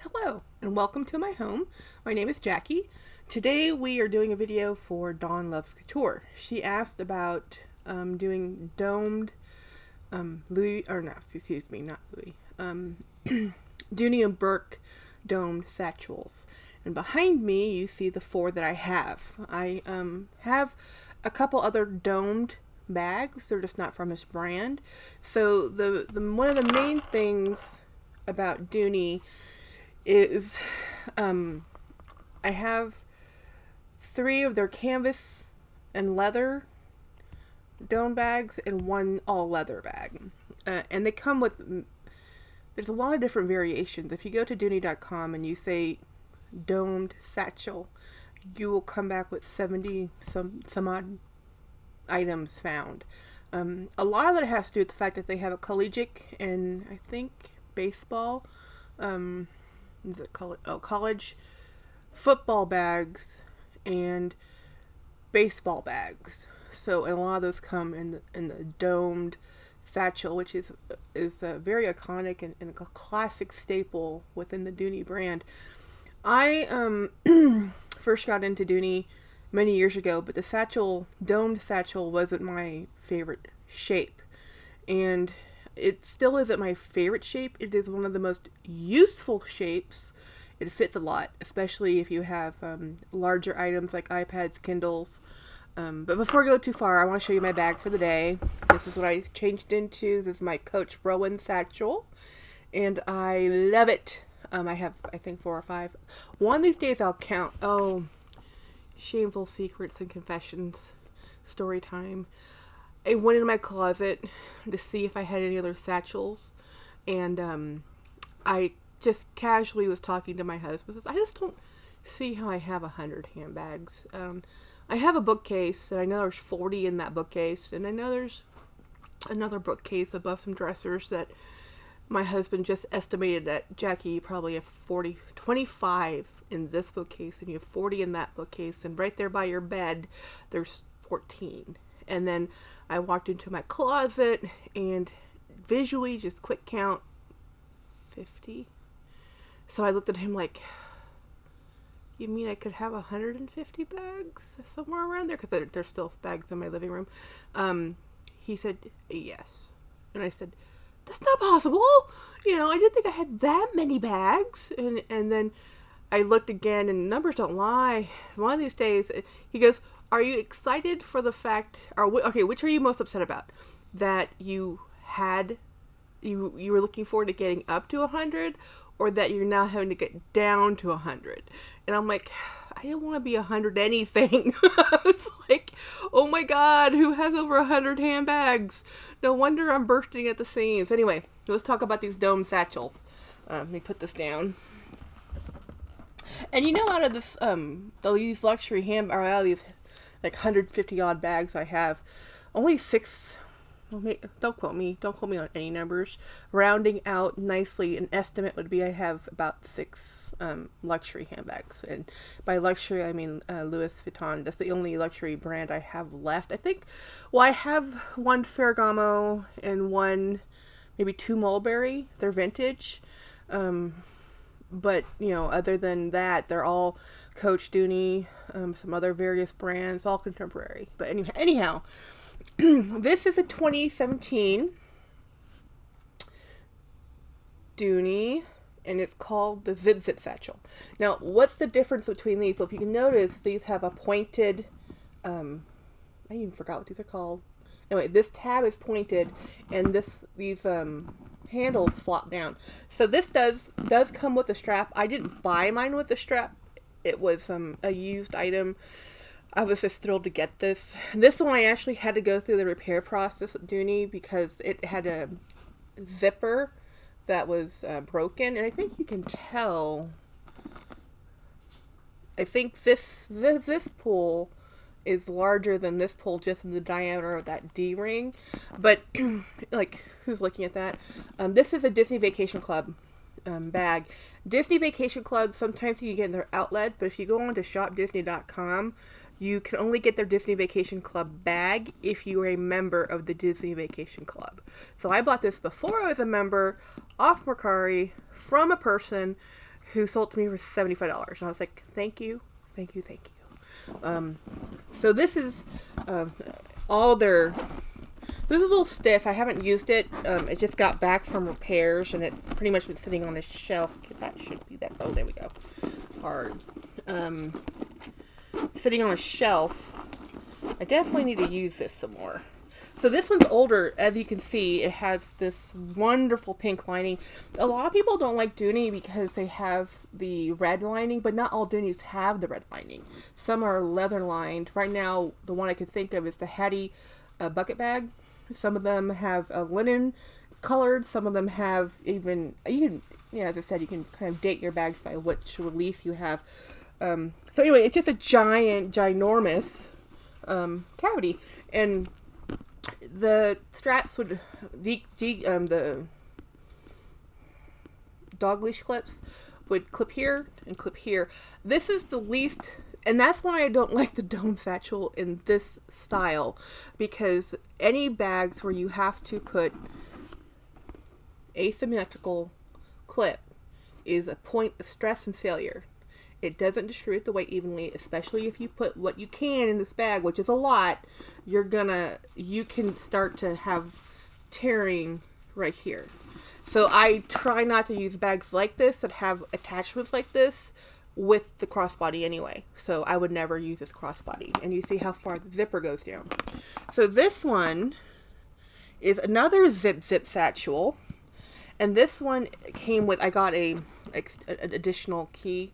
Hello and welcome to my home. My name is Jackie. Today we are doing a video for Dawn Loves Couture. She asked about doing domed Louis, or no, excuse me, not Louis, Dooney and Bourke domed satchels. And behind me you see the four that I have. I have a couple other domed bags. They're just not from this brand. So the one of the main things about Dooney is I have 3 of their canvas and leather dome bags and 1 all leather bag. And they come with, there's a lot of different variations. If you go to Dooney.com and you say domed satchel, you will come back with 70 some odd items found. A lot of it has to do with the fact that they have a collegiate and I think baseball, is it college football bags and baseball bags. So and a lot of those come in the domed satchel, which is a very iconic and a classic staple within the Dooney brand. I first got into Dooney many years ago, but the domed satchel wasn't my favorite shape, and it still isn't my favorite shape. It is one of the most useful shapes. It fits a lot, especially if you have larger items like iPads, Kindles. But before I go too far, I want to show you my bag for the day. This is what I changed into. This is my Coach Rowan satchel, and I love it. I have, I think, 4 or 5. One of these days I'll count. Oh, shameful secrets and confessions. Story time. I went into my closet to see if I had any other satchels, and I just casually was talking to my husband. I just don't see how I have 100 handbags. I have a bookcase, and I know there's 40 in that bookcase, and I know there's another bookcase above some dressers that my husband just estimated that, Jackie, you probably have 25 in this bookcase, and you have 40 in that bookcase, and right there by your bed, there's 14. And then I walked into my closet and visually just quick count 50. So I looked at him like, you mean I could have 150 bags somewhere around there? Because there's still bags in my living room. He said, yes. And I said, that's not possible. I didn't think I had that many bags. And then I looked again, and numbers don't lie. One of these days, he goes, are you excited for the fact, which are you most upset about? That you were looking forward to getting up to 100, or that you're now having to get down to 100? And I'm like, I didn't want to be 100 anything. It's like, oh my God, who has over 100 handbags? No wonder I'm bursting at the seams. Anyway, let's talk about these dome satchels. Let me put this down. And out of this, these luxury out of these like 150 odd bags I have, only 6, well, don't quote me on any numbers, rounding out nicely, an estimate would be I have about 6 luxury handbags. And by luxury I mean Louis Vuitton. That's the only luxury brand I have left, I think. Well, I have 1 Ferragamo and 1, maybe 2 Mulberry. They're vintage. But, other than that, they're all Coach, Dooney, some other various brands, all contemporary. But anyhow, this is a 2017 Dooney, and it's called the Zip Zip Satchel. Now, what's the difference between these? Well, if you can notice, these have a pointed, I even forgot what these are called. Anyway, this tab is pointed, and these handles flop down. So this does come with a strap. I didn't buy mine with a strap. It was a used item. I was just thrilled to get this. This one I actually had to go through the repair process with Dooney because it had a zipper that was broken, and I think you can tell. I think this pull is larger than this pull, just in the diameter of that D-ring. But like, who's looking at that? This is a Disney Vacation Club bag. Disney Vacation Club, sometimes you can get in their outlet, but if you go on to shopdisney.com, you can only get their Disney Vacation Club bag if you are a member of the Disney Vacation Club. So I bought this before I was a member, off Mercari, from a person who sold it to me for $75. And I was like, thank you, thank you, thank you. So this is all their... This is a little stiff. I haven't used it. It just got back from repairs, and it's pretty much been sitting on a shelf. That should be that. Oh, there we go. Hard. Sitting on a shelf. I definitely need to use this some more. So this one's older. As you can see, it has this wonderful pink lining. A lot of people don't like Dooney because they have the red lining, but not all Dooneys have the red lining. Some are leather lined. Right now, the one I can think of is the Hattie bucket bag. Some of them have a linen colored. Some of them have even, as I said, you can kind of date your bags by which release you have. So anyway, it's just a ginormous cavity, and the straps would the dog leash clips would clip here and clip here. This is the least, and that's why I don't like the dome satchel in this style, because any bags where you have to put asymmetrical clip is a point of stress and failure. It doesn't distribute the weight evenly, especially if you put what you can in this bag, which is a lot. You can start to have tearing right here. So I try not to use bags like this that have attachments like this with the crossbody anyway. So I would never use this crossbody. And you see how far the zipper goes down. So this one is another zip satchel. And this one came with, I got an additional key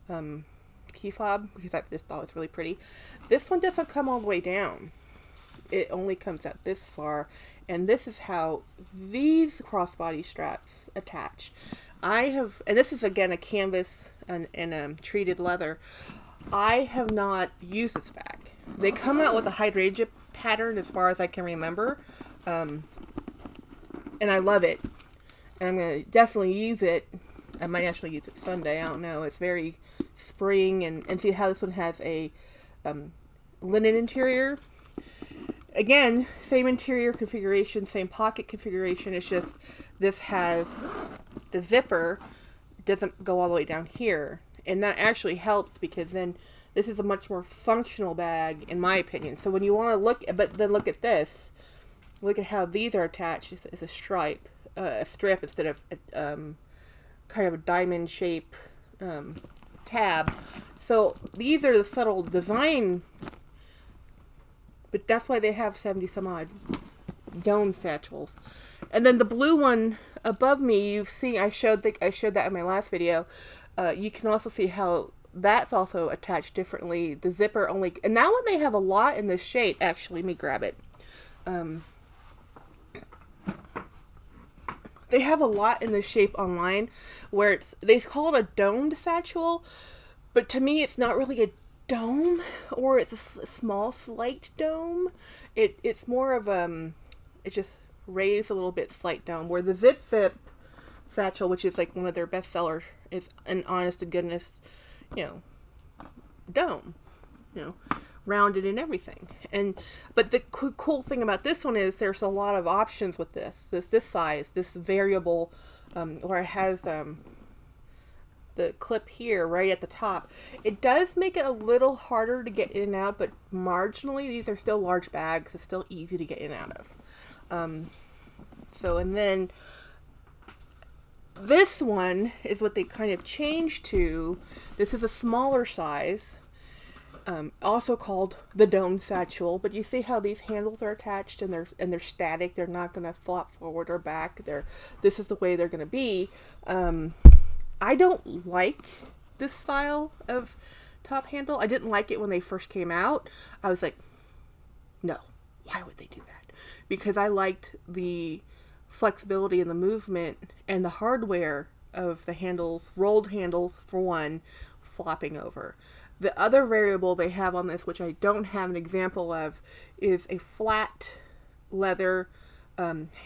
fob because I just thought it was really pretty. This one doesn't come all the way down. It only comes out this far, and this is how these crossbody straps attach. And this is again a canvas and treated leather. I have not used this bag. They come out with a hydrangea pattern as far as I can remember, and I love it. And I'm gonna definitely use it. I might actually use it Sunday. I don't know. It's very spring, and see how this one has a linen interior. Again, same interior configuration, same pocket configuration. It's just this has the zipper doesn't go all the way down here, and that actually helps because then this is a much more functional bag in my opinion. So when you want to look at this, look at how these are attached. It's a stripe, a strip instead of kind of a diamond shape tab. So these are the subtle design, but that's why they have 70 some odd dome satchels. And then the blue one above me, you've seen, I showed that in my last video. You can also see how that's also attached differently. The zipper only, and that one they have a lot in this shape. Actually, let me grab it. They have a lot in this shape online where they call it a domed satchel, but to me it's not really a dome, or it's a small slight dome. It's more of it just raised a little bit slight dome, where the zip satchel, which is like one of their best sellers, is an honest to goodness, dome, rounded and everything. But the cool thing about this one is there's a lot of options with this size, this variable, where it has the clip here right at the top. It does make it a little harder to get in and out, but marginally these are still large bags. It's still easy to get in and out of. And then this one is what they kind of changed to. This is a smaller size, also called the dome satchel, but you see how these handles are attached and they're static. They're not going to flop forward or back. This is the way they're going to be. I don't like this style of top handle. I didn't like it when they first came out. I was like, no, why would they do that? Because I liked the flexibility and the movement and the hardware of the handles, rolled handles for one, flopping over. The other variable they have on this, which I don't have an example of, is a flat leather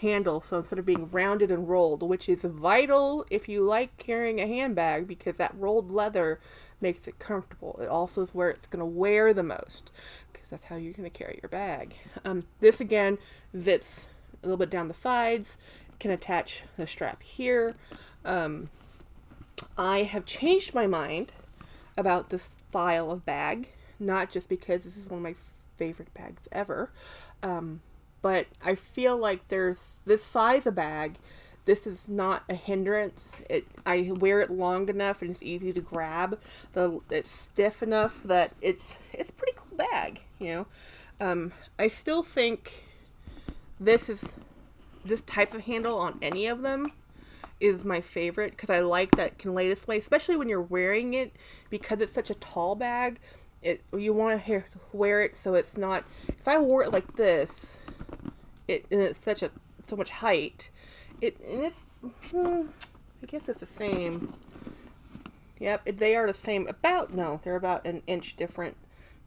handle. So instead of being rounded and rolled, which is vital if you like carrying a handbag, because that rolled leather makes it comfortable. It also is where it's going to wear the most, because that's how you're going to carry your bag. This again zips a little bit down the sides, can attach the strap here. I have changed my mind about this style of bag, not just because this is one of my favorite bags ever, but I feel like there's this size of bag. This is not a hindrance. I wear it long enough and it's easy to grab. It's stiff enough that it's a pretty cool bag, you know. I still think this type of handle on any of them is my favorite because I like that it can lay this way, especially when you're wearing it, because it's such a tall bag. You want to wear it so it's not. If I wore it like this, and it's so much height. I guess it's the same. Yep, they are the same. They're about an inch different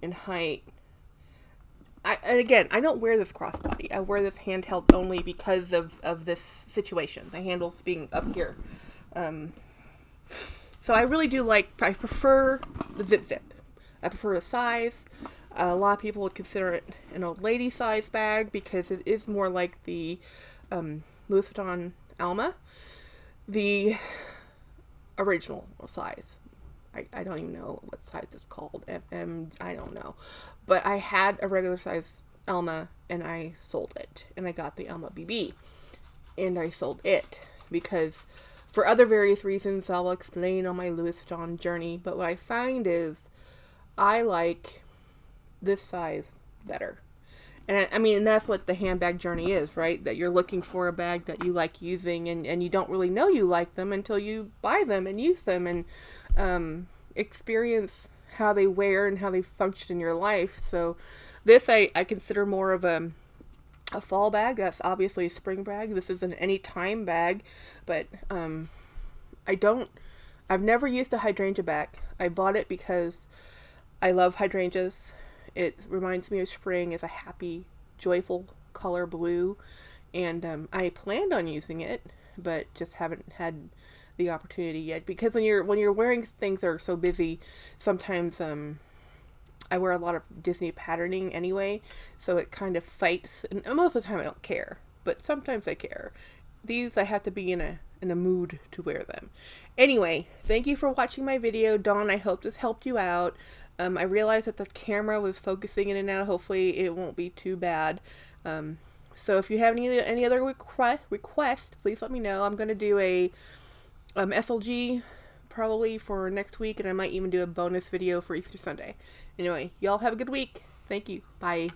in height. And again, I don't wear this crossbody. I wear this handheld only because of this situation. The handles being up here. So I really do I prefer the zip. I prefer the size. A lot of people would consider it an old lady size bag because it is more like the Louis Vuitton Alma, the original size. I don't even know what size it's called. I don't know. But I had a regular size Alma and I sold it. And I got the Alma BB. And I sold it because for other various reasons I'll explain on my Louis Vuitton journey. But what I find is I like this size better. And I mean, that's what the handbag journey is, right? That you're looking for a bag that you like using and you don't really know you like them until you buy them and use them and experience how they wear and how they function in your life. So this I consider more of a fall bag. That's obviously a spring bag. This is an anytime bag, but I've never used a hydrangea bag. I bought it because I love hydrangeas. It reminds me of spring. It's a happy, joyful color blue. And I planned on using it, but just haven't had the opportunity yet. Because when you're wearing things that are so busy, sometimes I wear a lot of Disney patterning anyway, so it kind of fights. And most of the time I don't care, but sometimes I care. These I have to be in a mood to wear them. Anyway, thank you for watching my video. Dawn, I hope this helped you out. I realized that the camera was focusing in and out. Hopefully it won't be too bad. So if you have any other requests, please let me know. I'm going to do a SLG probably for next week, and I might even do a bonus video for Easter Sunday. Anyway, y'all have a good week. Thank you. Bye.